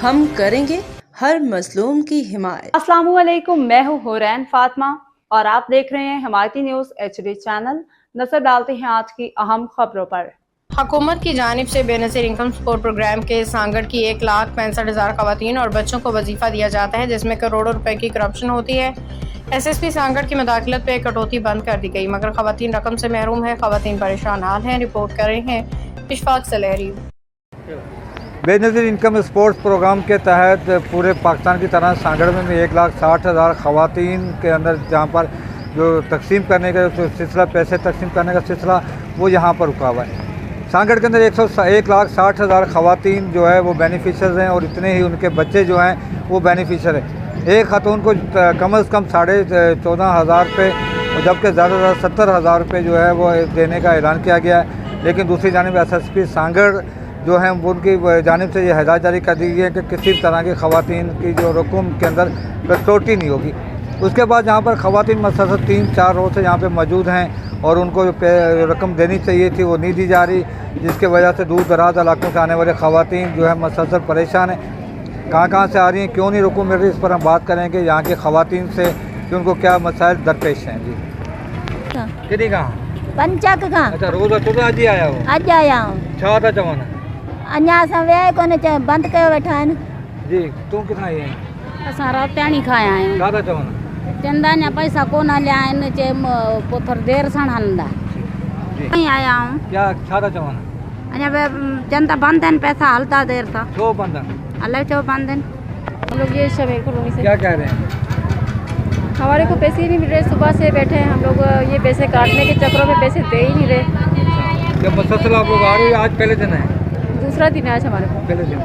हम करेंगे हर मजलूम की हिमायत। अस्सलाम वालेकुम, मैं हूँ हुरैन फातिमा और आप देख रहे हैं हिमायती न्यूज़ HD चैनल। नजर डालते हैं आज की अहम खबरों पर। हुकूमत की जानिब से बेनज़ीर इनकम सपोर्ट प्रोग्राम के सांगड़ की 1,65,000 खवातीन और बच्चों को वजीफा दिया जाता है, जिसमें करोड़ों रुपए की करप्शन होती है। SSP सांगड़ की मुदाखलत पे कटौती बंद कर दी गई, मगर खवातीन रकम से महरूम है। खवातीन परेशान हाल हैं। रिपोर्ट कर रहे हैं Ishfaq Salhari. Benazir income supports program के तहत पूरे पाकिस्तान की तरह सांगड़ में भी 1,60,000 खवातीन के अंदर जहाँ पर जो तकसीम करने का सिलसिला, पैसे तकसीम करने का सिलसिला, वो यहाँ पर रुका हुआ है। सांगड़ के अंदर 1,60,000 खवातीन जो है वो बेनिफिशर हैं और इतने ही उनके बच्चे जो हैं वो बेनिफिशर हैं। एक खातून को कम से कम 14,500 रुपये और जबकि ज़्यादा से ज़्यादा 70,000 रुपये जो है वो देने का ऐलान किया गया है। लेकिन दूसरी जानिब SSP सांगड़ जो है उनकी जानिब से ये हिदायत जारी कर दी गई है कि किसी भी तरह की खवातीन की जो रकम के अंदर कटौती नहीं होगी। उसके बाद यहाँ पर खवातीन मसलसल 3-4 रोज़ से यहाँ पे मौजूद हैं और उनको जो रकम देनी चाहिए थी वो नहीं दी जा रही, जिसकी वजह से दूर दराज इलाकों से आने वाले खवातीन जो है मसलसल परेशान हैं। कहाँ से आ रही हैं, क्यों नहीं रकम मिल रही, इस पर हम बात करेंगे यहाँ की खवातीन से कि उनको क्या मसाइल दरपेश हैं। जी कितनी कहाँ पंचक का? अच्छा, रोज़ अचो अज ही आया हो? अज आया हूँ। छा था चवनि? अञा असां विया कोन, बंदि कयो वेठा आहिनि। जी तूं किथां आई आहीं? असां रातियाणी खाया आहियूं। छा था चवनि? चवंदा अञा पैसा कोन हलिया आहिनि, चए पोइ थोरी देरि सां हलंदा। जी आया हूँ। क्या छा था चवनि? अञा चवनि था बंदि आहिनि, पैसा हलता देरि सां। छो बंद आहिनि? अलाए छो बंदि आहिनि। हम लोग ये शबे कॉलोनी से क्या कह रहे हैं? हमारे को पैसे ही नहीं मिल रहे। सुबह से बैठे हैं हम लोग, ये पैसे काटने के चक्करों में पैसे दे ही नहीं रहे। जब मसलसल आप लोग आ रहे हो, आज पहले दिन है? दूसरा दिन है आज हमारे को। पहले दिन।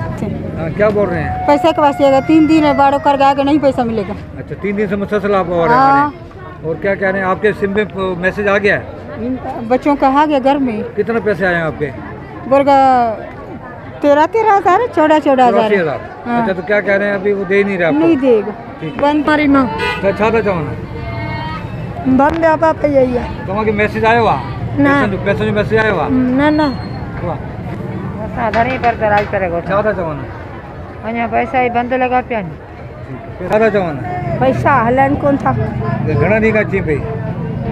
हाँ, क्या बोल रहे हैं? पैसे के वास्ते 3 दिन है बाड़ो कर गया कि नहीं पैसा मिलेगा। अच्छा, 3 दिन से मसलसल आप आ रहे हैं। और क्या कह रहे हैं, आपके सिम में मैसेज आ गया है? बच्चों का आ गया घर में। कितने पैसे आए हैं आपके? बोलगा 13,000 14,000। अच्छा, तो क्या कह रहे हैं, अभी वो दे नहीं रहे आपको? नहीं देगा। बंद मारी मां छा था चवनि? बंद आपा पे यही है। तव्हांखे मैसेज आयो आहे? ना। पैसो जो मैसेज आयो आहे? ना असां घणी पर कराई करे छा था चवनि? अञा पैसा ही बंदि लॻा पिया आहिनि। छा था चवनि? पैसा हलन कोन था। घणा ॾींहं खां अची पई?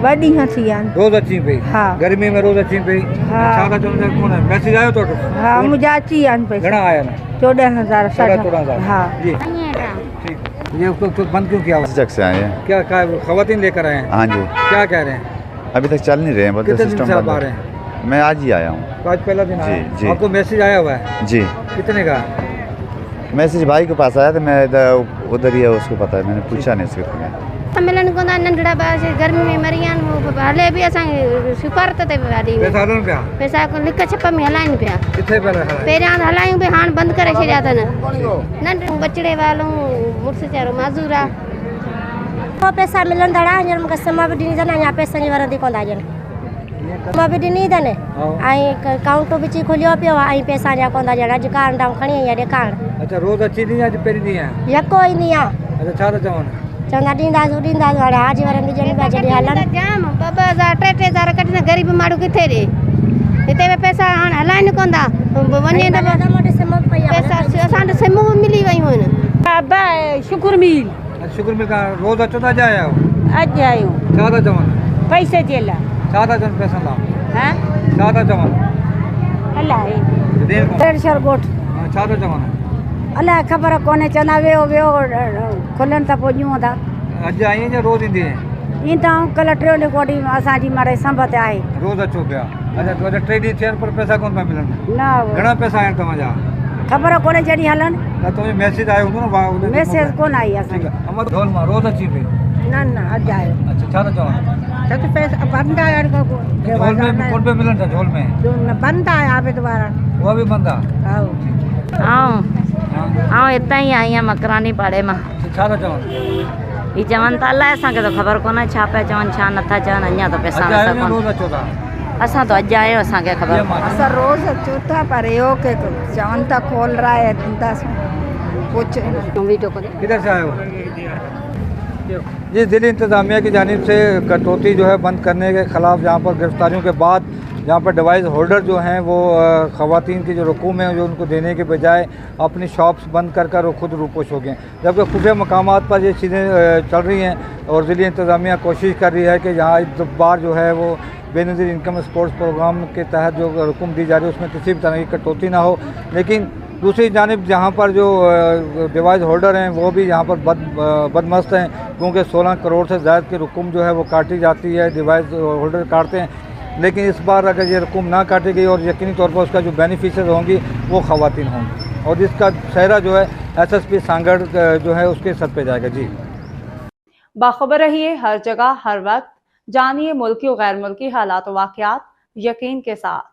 ॿ ॾींहं थी विया आहिनि। रोज़ अची पई? हा। गर्मी में रोज़ अची पई? हा। छा था चवनि? कोन मैसेज आयो तो? हाँ मुझा अची विया आहिनि पैसा। घणा आया न? 14,000 14,000। हाँ जी ठीक। ये उसको बंद क्यों किया? जग से आए हैं। क्या खवातीन लेकर आए हैं? हाँ जी। क्या कह रहे हैं? अभी तक चल नहीं रहे हैं, कितने दिन से सिस्टम आप आ बंद रहे है। हैं? मैं आज ही आया हूँ। आज पहला दिन आया? जी। आपको मैसेज आया हुआ है? जी। कितने का? मैसेज भाई के पास आया था, मैं उधर ही है, उसको पता है, मैंने पूछा नहीं उसको। मिलन को नंढड़ा ॿार गर्मी में मरी आहिनि, हले बि असांखे सिफारत ते ॾाढी पैसा हलन पिया? पैसा लिक छिप में हलाइनि पिया। किथे पिया हलाइन? पहिरियां हलायूं पिया, हाणे बंदि करे छॾिया अथनि। नंढियूं बचड़े वालूं मुड़ुसु चारो माज़ूर आहे। पैसा मिलंदा हींअर मूंखे समा बि ॾिनी अथनि, अञा पैसनि जी वरंदी कोन था ॾियनि। समा बि ॾिनी अथनि ऐं काउंटर बि खुलियो पियो आहे ऐं पैसा अञा कोन था ॾियनि। अॼु कार्ड खणी आई आहे ॾेखारण। अच्छा, रोज़ अची ॾींहुं अॼु पहिरीं ॾींहुं आहे? यको ईंदी आहे। अच्छा, छा था चवनि? चवंदा ॾींदासीं हाणे हाजी वरंदी ॾियनि पिया जॾहिं हलनि। जाम 2,000 3,000 कढी ग़रीब माण्हू किथे ॾे? हिते बि पैसा हाणे हलाइनि कोन था। वञे त पैसा असां वटि सिमूं बि मिली वियूं आहिनि। शुक्र मिल। शुक्र मिल का रोज़ अचो था? अॼु आया हो? अॼु आहियूं। छा था चवनि? पैसे जे लाइ। छा था चवनि पैसनि लाइ? हाँ छा था चवनि? अलाए डेढ़ गोठ। छा था चवनि? अलाए ख़बर कोन्हे, चवंदा वियो खुलनि त पोइ ॾियूं था। अॼु आई या रोज़ ईंदी आहे? ईंदा आहियूं, कल्ह 3 ॾींहं कोठी असांजी मारे संबत आहे। रोज़ अचो पिया? अच्छा, तो 3 ॾींहं थियनि पर पैसा कोन पिया मिलनि? न घणा पैसा आहिनि तव्हांजा? ख़बर कोन्हे जॾहिं हलनि। न तव्हांजो मैसेज आयो हूंदो न? मैसेज कोन आई ठीकु असांखे। आहे। अमर ढोल मां रोज़ अची पई? न अॼु आयो। अच्छा, छा था चवनि? त पैसा बंदि आहे झोल में कोन पिया मिलनि था? झोल में बंदि आहे आबे दोबारा। उहा बि बंदि आहे? ऐं हितां ई आई आहियां मकरानी पाड़े मां। छा था चवनि? ही चवनि था अलाए, असांखे त ख़बर कोन्हे छा पिया चवनि छा नथा चवनि। अञा त पैसा रोज़ अचो था? असां त अॼु आहियूं, असांखे ख़बर कोन्हे। असां रोज़ अचूं था पर इहो के चवनि था खोल रहा है कुछ वीडियो करे। किधर से आए हो? जी, ज़िली इंतज़ामिया की जानिब से कटौती जो है बंद करने के ख़िलाफ़ यहाँ पर गिरफ्तारियों के बाद जहाँ पर डिवाइस होल्डर जो हैं वो ख़वातीन की जो रकूम है जो उनको देने के बजाय अपनी शॉप्स बंद कर वो खुद रूपोश हो गए, जबकि खुफिया मकामात पर ये चीज़ें चल रही हैं और ज़िली इंतज़ामिया कोशिश कर रही है कि यहाँ इस बार जो है वो बेनज़ीर इनकम स्पोर्ट्स प्रोग्राम के तहत जो रकूम दी जा रही है उसमें किसी भी तरह की कटौती ना हो। लेकिन दूसरी जानिब जहाँ पर जो डिवाइस होल्डर हैं वो भी यहाँ पर बदमस्त हैं, क्योंकि 16 करोड़ से ज़्यादा की रकूम जो है वो काटी जाती है, डिवाइस होल्डर काटते हैं। लेकिन इस बार अगर ये रकूम ना काटी गई और यकीनी तौर पर उसका जो बेनिफिशरी होंगी वो ख़वातीन होंगी और इसका सहरा जो है SSP सांगड़ जो है उसके सर पे जाएगा। जी, बाखबर रहिए हर जगह हर वक्त, जानिए मुल्की और गैर मुल्की हालात व वाक़यात यकीन के साथ।